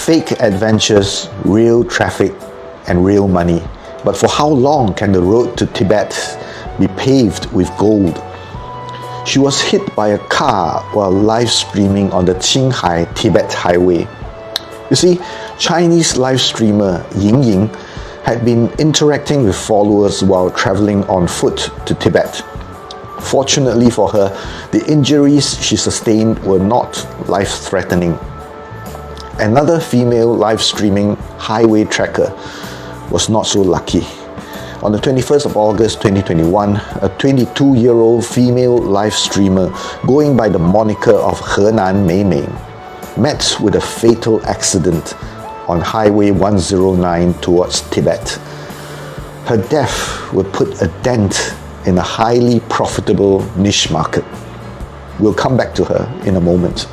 Fake adventures, real traffic, and real money. But for how long can the road to Tibet be paved with gold? She was hit by a car while live streaming on the Qinghai-Tibet highway. You see, Chinese live streamer Ying Ying had been interacting with followers while traveling on foot to Tibet. Fortunately for her, the injuries she sustained were not life-threatening. Another female live streaming highway trekker was not so lucky. On the 21st of August 2021, a 22-year-old female live streamer going by the moniker of Henan Mei Mei met with a fatal accident on Highway 109 towards Tibet. Her death would put a dent in a highly profitable niche market. We'll come back to her in a moment.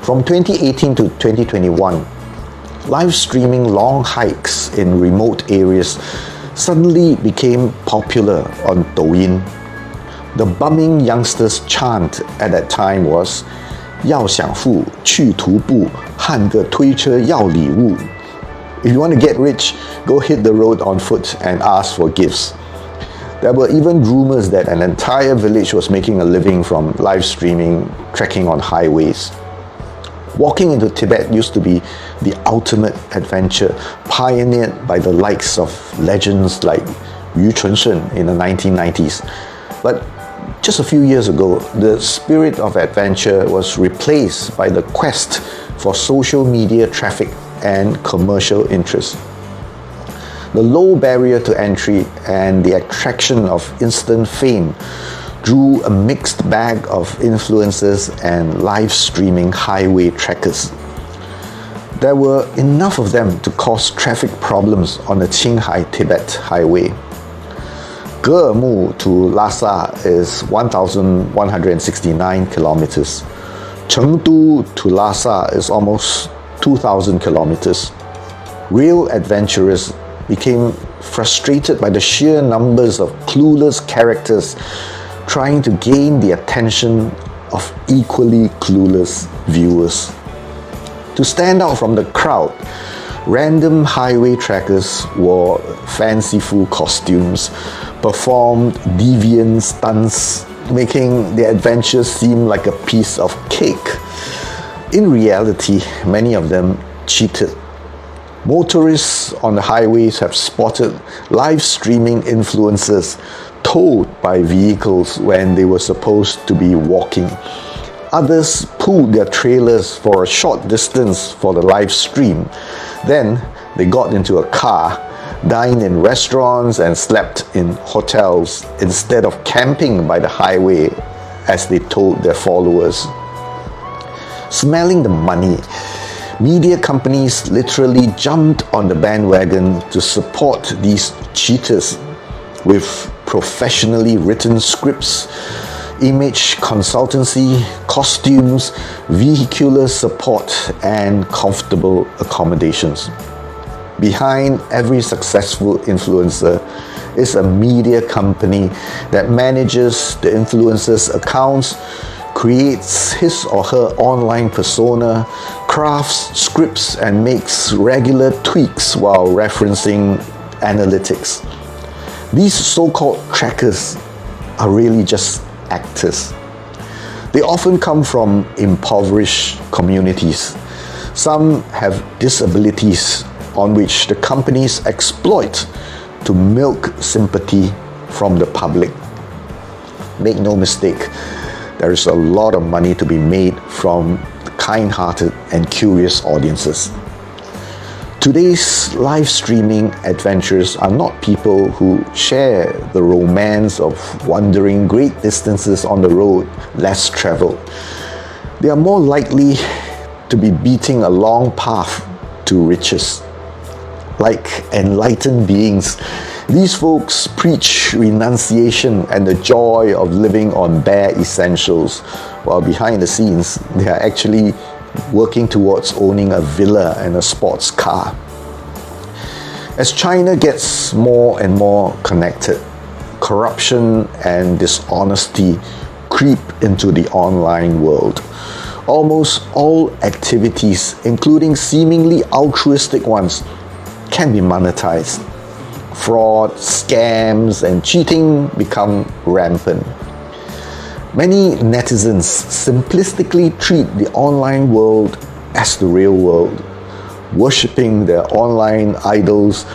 From 2018 to 2021, live streaming long hikes in remote areas suddenly became popular on Douyin. The bumming youngsters' chant at that time was 要想富去徒步汉个推车要礼物. If you want to get rich, go hit the road on foot and ask for gifts. There were even rumors that an entire village was making a living from live streaming, trekking on highways. Walking into Tibet used to be the ultimate adventure, pioneered by the likes of legends like Yu Chunsheng in the 1990s. But just a few years ago, the spirit of adventure was replaced by the quest for social media traffic and commercial interest. The low barrier to entry and the attraction of instant fame drew a mixed bag of influencers and live streaming highway trekkers. There were enough of them to cause traffic problems on the Qinghai-Tibet highway. Ge'emu to Lhasa is 1,169 kilometers. Chengdu to Lhasa is almost 2,000 kilometers. Real adventurers became frustrated by the sheer numbers of clueless characters trying to gain the attention of equally clueless viewers. To stand out from the crowd, random highway trekkers wore fanciful costumes, performed deviant stunts, making their adventures seem like a piece of cake. In reality, many of them cheated. Motorists on the highways have spotted live streaming influencers towed by vehicles when they were supposed to be walking. Others pulled their trailers for a short distance for the live stream. Then they got into a car, dined in restaurants and slept in hotels instead of camping by the highway as they told their followers. Smelling the money, media companies literally jumped on the bandwagon to support these cheaters with professionally written scripts, image consultancy, costumes, vehicular support, and comfortable accommodations. Behind every successful influencer is a media company that manages the influencer's accounts, creates his or her online persona, crafts scripts, and makes regular tweaks while referencing analytics. These so-called trackers are really just actors. They often come from impoverished communities. Some have disabilities on which the companies exploit to milk sympathy from the public. Make no mistake, there is a lot of money to be made from kind-hearted and curious audiences. Today's live streaming adventurers are not people who share the romance of wandering great distances on the road less traveled. They are more likely to be beating a long path to riches. Like enlightened beings, these folks preach renunciation and the joy of living on bare essentials, while behind the scenes, they are actually working towards owning a villa and a sports car. As China gets more and more connected, corruption and dishonesty creep into the online world. Almost all activities, including seemingly altruistic ones, can be monetized. Fraud, scams, and cheating become rampant. Many netizens simplistically treat the online world as the real world, worshipping their online idols,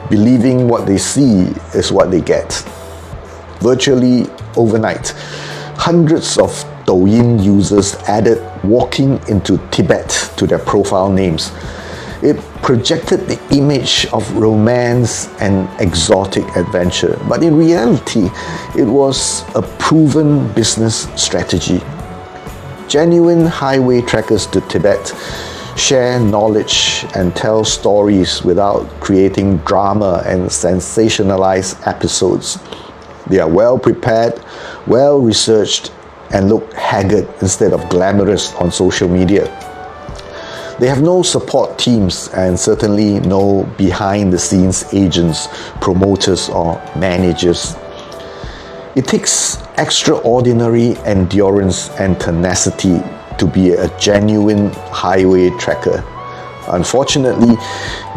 believing what they see is what they get. Virtually overnight, hundreds of Douyin users added walking into Tibet to their profile names. It projected the image of romance and exotic adventure, but in reality, it was a proven business strategy. Genuine highway trekkers to Tibet share knowledge and tell stories without creating drama and sensationalized episodes. They are well prepared, well researched, and look haggard instead of glamorous on social media. They have no support teams and certainly no behind-the-scenes agents, promoters, or managers. It takes extraordinary endurance and tenacity to be a genuine highway trekker. Unfortunately,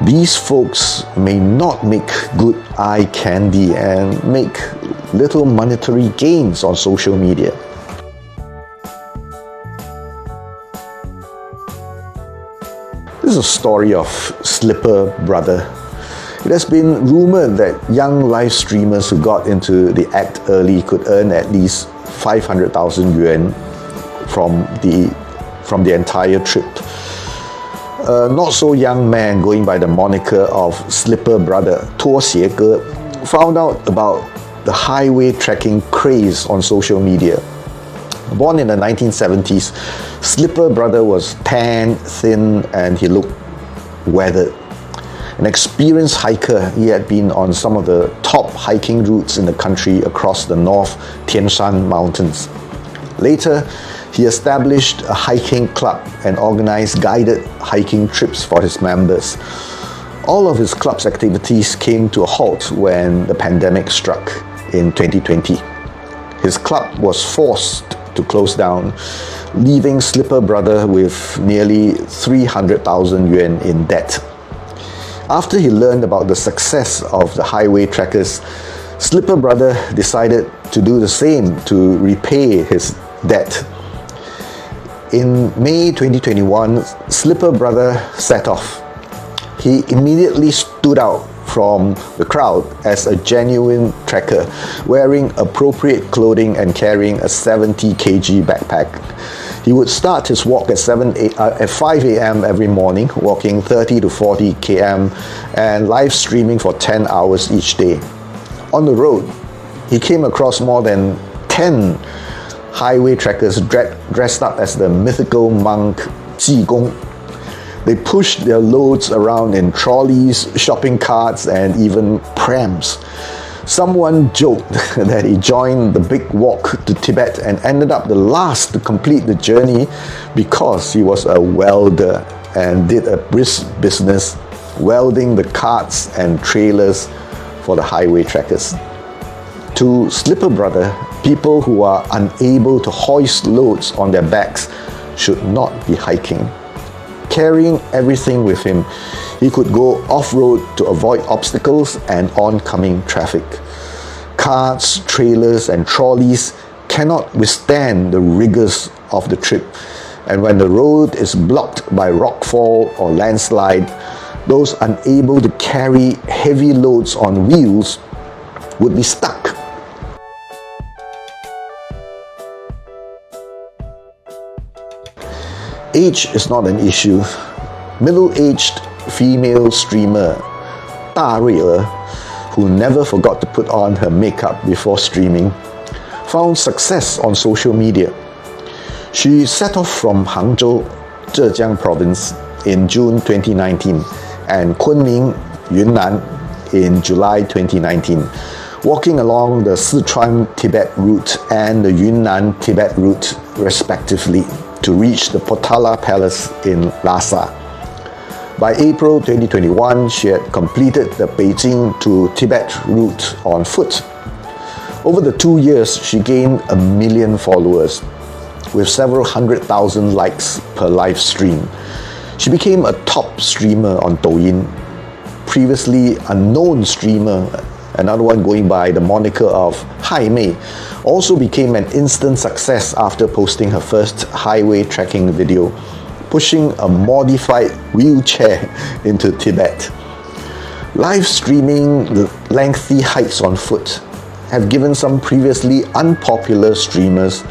these folks may not make good eye candy and make little monetary gains on social media. This is a story of Slipper Brother. It has been rumored that young live streamers who got into the act early could earn at least 500,000 yuan from the entire trip. A not so young man going by the moniker of Slipper Brother, 拖鞋哥, found out about the highway trekking craze on social media. Born in the 1970s, Slipper Brother was tan, thin, and he looked weathered. An experienced hiker, he had been on some of the top hiking routes in the country across the North Tian Shan Mountains. Later, he established a hiking club and organized guided hiking trips for his members. All of his club's activities came to a halt when the pandemic struck in 2020. His club was forced to close down, leaving Slipper Brother with nearly 300,000 yuan in debt. After he learned about the success of the highway trekkers, Slipper Brother decided to do the same to repay his debt. In May 2021, Slipper Brother set off. He immediately stood out from the crowd as a genuine trekker, wearing appropriate clothing and carrying a 70 kg backpack. He would start his walk at 5 a.m. every morning, walking 30 to 40 km and live streaming for 10 hours each day. On the road, he came across more than 10 highway trekkers dressed up as the mythical monk Jigong. They pushed their loads around in trolleys, shopping carts, and even prams. Someone joked that he joined the big walk to Tibet and ended up the last to complete the journey because he was a welder and did a brisk business welding the carts and trailers for the highway trekkers. To Slipper Brother, people who are unable to hoist loads on their backs should not be hiking. Carrying everything with him, he could go off-road to avoid obstacles and oncoming traffic. Carts, trailers, and trolleys cannot withstand the rigors of the trip, and when the road is blocked by rockfall or landslide, those unable to carry heavy loads on wheels would be stuck. Age is not an issue. Middle-aged female streamer Da Rui'er, who never forgot to put on her makeup before streaming, found success on social media. She set off from Hangzhou, Zhejiang province in June 2019 and Kunming, Yunnan in July 2019, walking along the Sichuan-Tibet route and the Yunnan-Tibet route respectively to reach the Potala Palace in Lhasa. By April 2021, she had completed the Beijing to Tibet route on foot. Over the 2 years, she gained 1 million followers. with several 100,000 likes per live stream. She became a top streamer on Douyin. Previously unknown streamer, another one going by the moniker of Hai Mei, also became an instant success after posting her first highway trekking video, pushing a modified wheelchair into Tibet. Live streaming the lengthy hikes on foot have given some previously unpopular streamers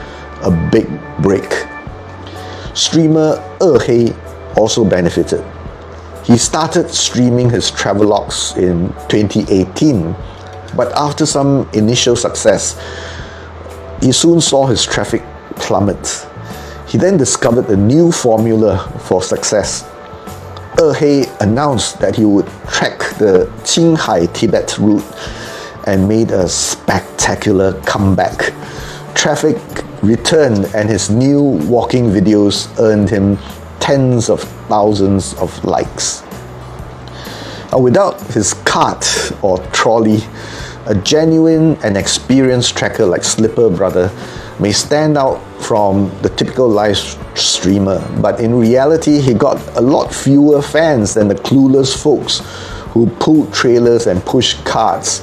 a big break. Streamer Hei also benefited. He started streaming his travelogues in 2018, but after some initial success, he soon saw his traffic plummet. He then discovered a new formula for success. Hei announced that he would trek the Qinghai Tibet route and made a spectacular comeback. Traffic returned and his new walking videos earned him tens of thousands of likes. Now, without his cart or trolley, a genuine and experienced trekker like Slipper Brother may stand out from the typical live streamer, but in reality he got a lot fewer fans than the clueless folks who pulled trailers and pushed carts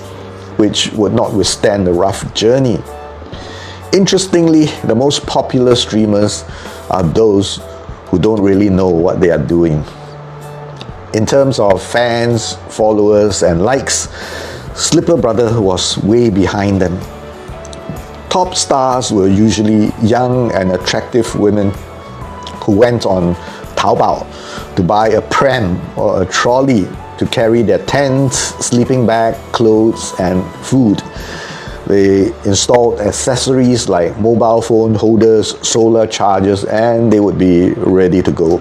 which would not withstand the rough journey. Interestingly, the most popular streamers are those who don't really know what they are doing. In terms of fans, followers and likes, Slipper Brother was way behind them. Top stars were usually young and attractive women who went on Taobao to buy a pram or a trolley to carry their tents, sleeping bag, clothes and food. They installed accessories like mobile phone holders, solar chargers, and they would be ready to go.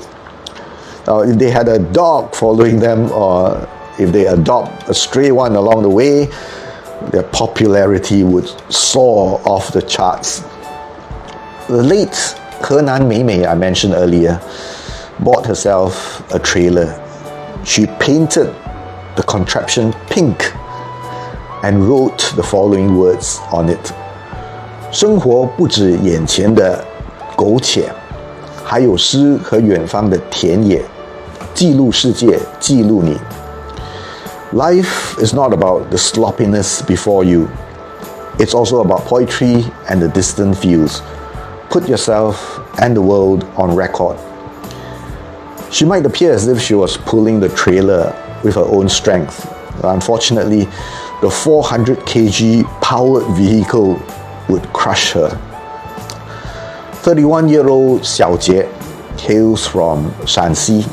Now, if they had a dog following them, or if they adopt a stray one along the way, their popularity would soar off the charts. The late Henan Meimei I mentioned earlier bought herself a trailer. She painted the contraption pink and wrote the following words on it. 生活不止眼前的苟且，还有诗和远方的田野，记录世界，记录你。Life is not about the sloppiness before you. It's also about poetry and the distant views. Put yourself and the world on record. She might appear as if she was pulling the trailer with her own strength. Unfortunately, the 400 kg powered vehicle would crush her. 31-year-old Xiao Jie hails from Shanxi.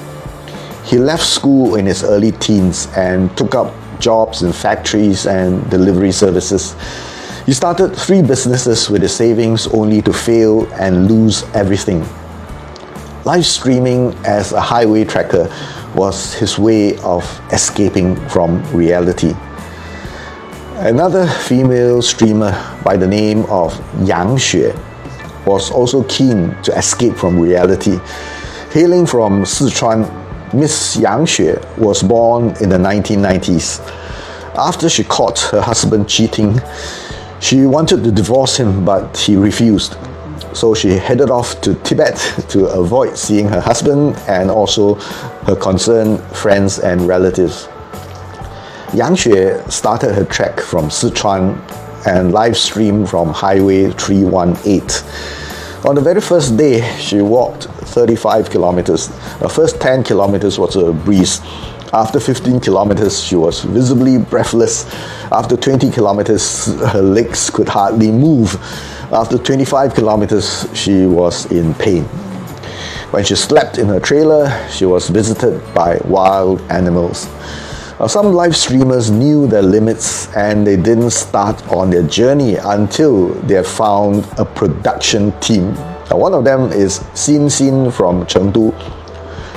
He left school in his early teens and took up jobs in factories and delivery services. He started 3 businesses with his savings only to fail and lose everything. Live streaming as a highway trekker was his way of escaping from reality. Another female streamer by the name of Yang Xue was also keen to escape from reality. Hailing from Sichuan, Miss Yang Xue was born in the 1990s. After she caught her husband cheating, she wanted to divorce him, but he refused. So she headed off to Tibet to avoid seeing her husband and also her concerned friends and relatives. Yang Xue started her trek from Sichuan and live streamed from Highway 318. On the very first day, she walked 35 kilometers. The first 10 kilometers was a breeze. After 15 kilometers, she was visibly breathless. After 20 kilometers, her legs could hardly move. After 25 kilometers, she was in pain. When she slept in her trailer, she was visited by wild animals. Some live streamers knew their limits and they didn't start on their journey until they had found a production team. One of them is Xin Xin from Chengdu.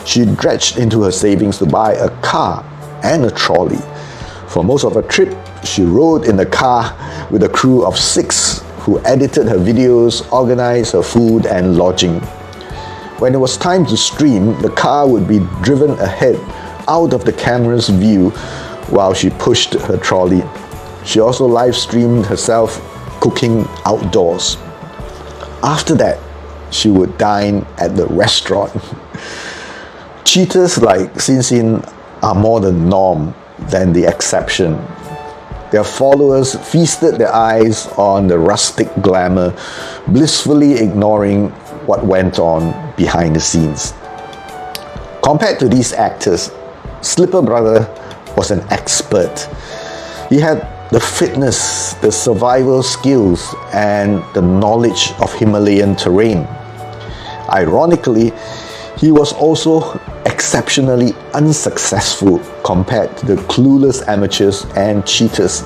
She dredged into her savings to buy a car and a trolley. For most of her trip, she rode in the car with a crew of 6 who edited her videos, organized her food and lodging. When it was time to stream, the car would be driven ahead out of the camera's view while she pushed her trolley. She also live streamed herself cooking outdoors. After that, she would dine at the restaurant. Cheaters like Xin Xin are more the norm than the exception. Their followers feasted their eyes on the rustic glamour, blissfully ignoring what went on behind the scenes. Compared to these actors, Slipper Brother was an expert. He had the fitness, the survival skills, and the knowledge of Himalayan terrain. Ironically, he was also exceptionally unsuccessful compared to the clueless amateurs and cheaters.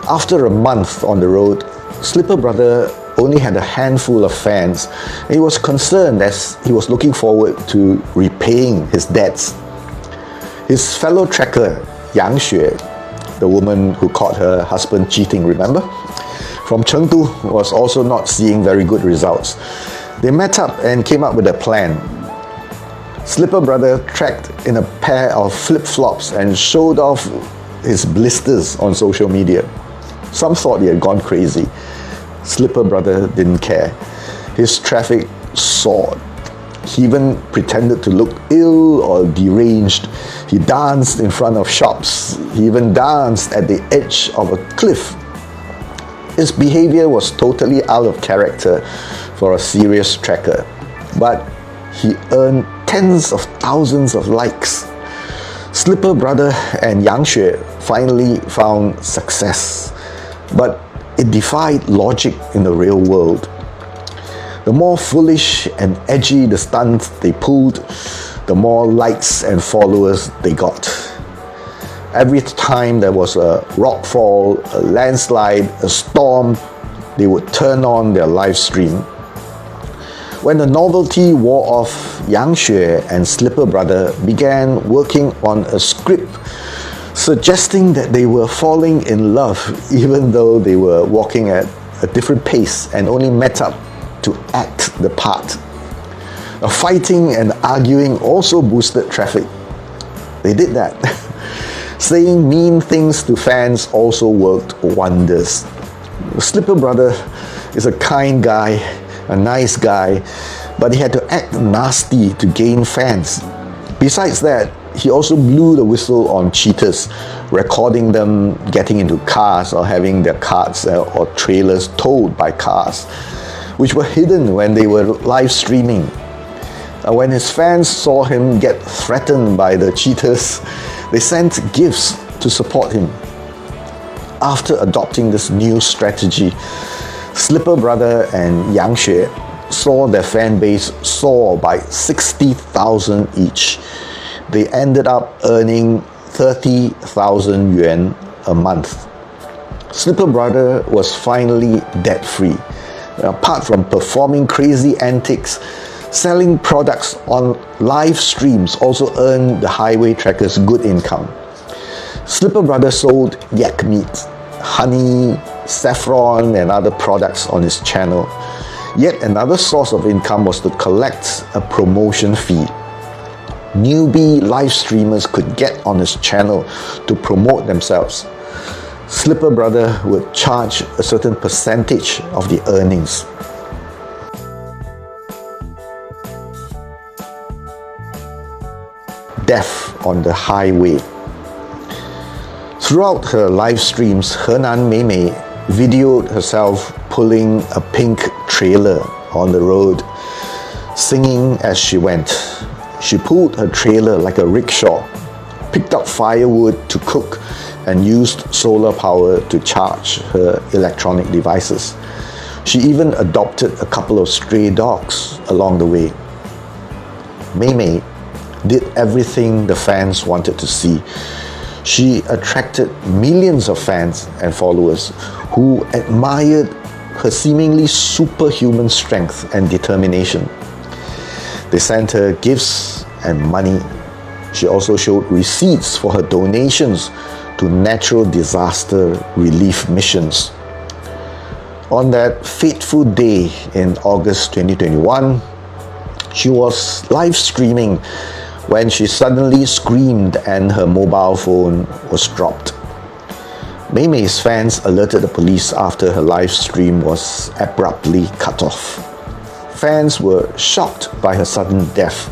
After a month on the road, Slipper Brother only had a handful of fans, and he was concerned as he was looking forward to repaying his debts. His fellow trekker, Yang Xue, the woman who caught her husband cheating, remember? From Chengdu, was also not seeing very good results. They met up and came up with a plan. Slipper Brother trekked in a pair of flip-flops and showed off his blisters on social media. Some thought he had gone crazy. Slipper Brother didn't care. His traffic soared. He even pretended to look ill or deranged. He danced in front of shops. He even danced at the edge of a cliff. His behavior was totally out of character for a serious trekker, but he earned tens of thousands of likes. Slipper Brother and Yang Xue finally found success, but it defied logic in the real world. The more foolish and edgy the stunts they pulled, the more likes and followers they got. Every time there was a rockfall, a landslide, a storm, they would turn on their live stream. When the novelty wore off, Yang Xue and Slipper Brother began working on a script suggesting that they were falling in love even though they were walking at a different pace and only met up to act the part. Fighting and arguing also boosted traffic. They did that. Saying mean things to fans also worked wonders. Slipper Brother is a kind guy, a nice guy, but he had to act nasty to gain fans. Besides that, he also blew the whistle on cheaters, recording them getting into cars or having their carts or trailers towed by cars, which were hidden when they were live streaming. When his fans saw him get threatened by the cheaters, they sent gifts to support him. After adopting this new strategy, Slipper Brother and Yang Xue saw their fan base soar by 60,000 each. They ended up earning 30,000 yuan a month. Slipper Brother was finally debt-free. Apart from performing crazy antics, selling products on live streams also earned the highway trekkers good income. Slipper Brother sold yak meat, honey, saffron and other products on his channel. Yet another source of income was to collect a promotion fee. Newbie live streamers could get on his channel to promote themselves. Slipper Brother would charge a certain percentage of the earnings. Death on the highway. Throughout her live streams, Henan Mei Mei videoed herself pulling a pink trailer on the road, singing as she went. She pulled her trailer like a rickshaw, picked up firewood to cook, and used solar power to charge her electronic devices. She even adopted a couple of stray dogs along the way. Mei Mei did everything the fans wanted to see. She attracted millions of fans and followers who admired her seemingly superhuman strength and determination. They sent her gifts and money. She also showed receipts for her donations to natural disaster relief missions. On that fateful day in August 2021, she was live streaming when she suddenly screamed and her mobile phone was dropped. Mei Mei's fans alerted the police after her live stream was abruptly cut off. Fans were shocked by her sudden death,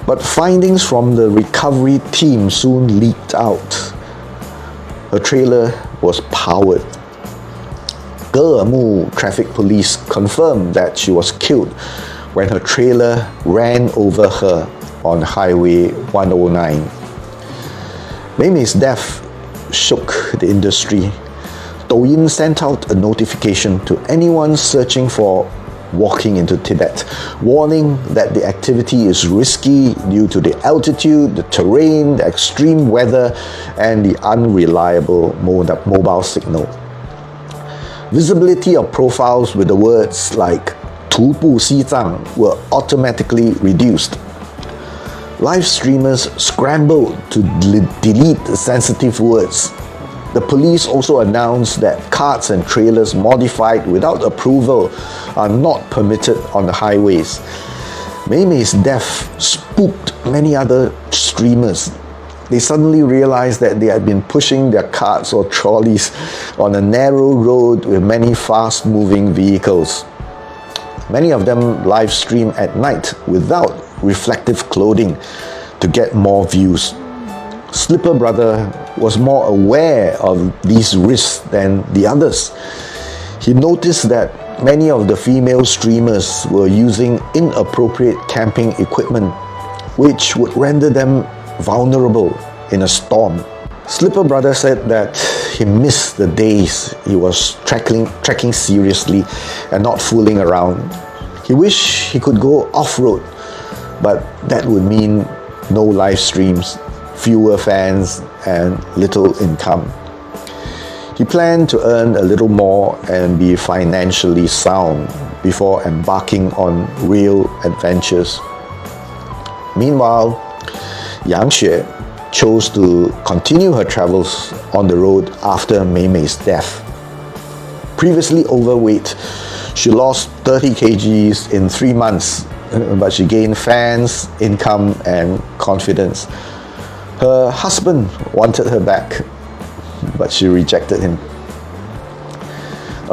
but findings from the recovery team soon leaked out. Her trailer was powered. Geemu traffic police confirmed that she was killed when her trailer ran over her on Highway 109. Mei Mei's death shook the industry. Douyin sent out a notification to anyone searching for walking into Tibet, warning that the activity is risky due to the altitude, the terrain, the extreme weather, and the unreliable mobile signal. Visibility of profiles with the words like 徒步西藏 were automatically reduced. Live streamers scrambled to delete the sensitive words. The police also announced that carts and trailers modified without approval are not permitted on the highways. Mei Mei's death spooked many other streamers. They suddenly realized that they had been pushing their carts or trolleys on a narrow road with many fast-moving vehicles. Many of them live stream at night without reflective clothing to get more views. Slipper Brother was more aware of these risks than the others. He noticed that many of the female streamers were using inappropriate camping equipment, which would render them vulnerable in a storm. Slipper Brother said that he missed the days he was trekking seriously and not fooling around. He wished he could go off-road, but that would mean no live streams, fewer fans, and little income. He planned to earn a little more and be financially sound before embarking on real adventures. Meanwhile, Yang Xue chose to continue her travels on the road after Mei Mei's death. Previously overweight, she lost 30 kgs in 3 months, but she gained fans, income, and confidence. Her husband wanted her back, but she rejected him.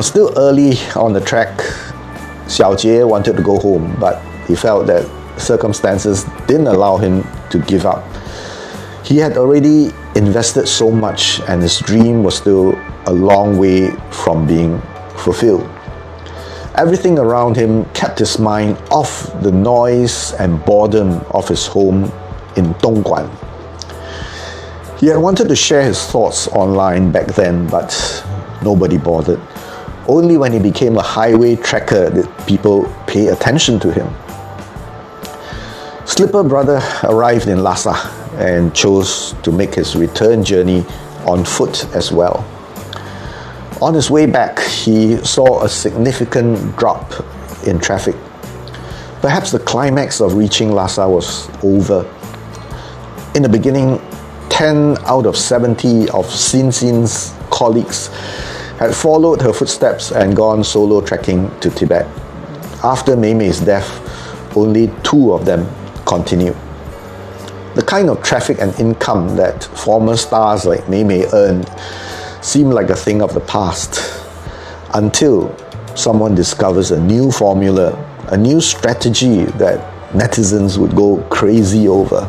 Still early on the track, Xiao Jie wanted to go home, but he felt that circumstances didn't allow him to give up. He had already invested so much, and his dream was still a long way from being fulfilled. Everything around him kept his mind off the noise and boredom of his home in Dongguan. He had wanted to share his thoughts online back then, but nobody bothered. Only when he became a highway trekker did people pay attention to him. Slipper Brother arrived in Lhasa and chose to make his return journey on foot as well. On his way back, he saw a significant drop in traffic. Perhaps the climax of reaching Lhasa was over. In the beginning, 10 out of 70 of Sin's colleagues had followed her footsteps and gone solo trekking to Tibet. After Mei Mei's death, only 2 of them continued. The kind of traffic and income that former stars like Mei Mei earned seemed like a thing of the past, until someone discovers a new formula, a new strategy that netizens would go crazy over.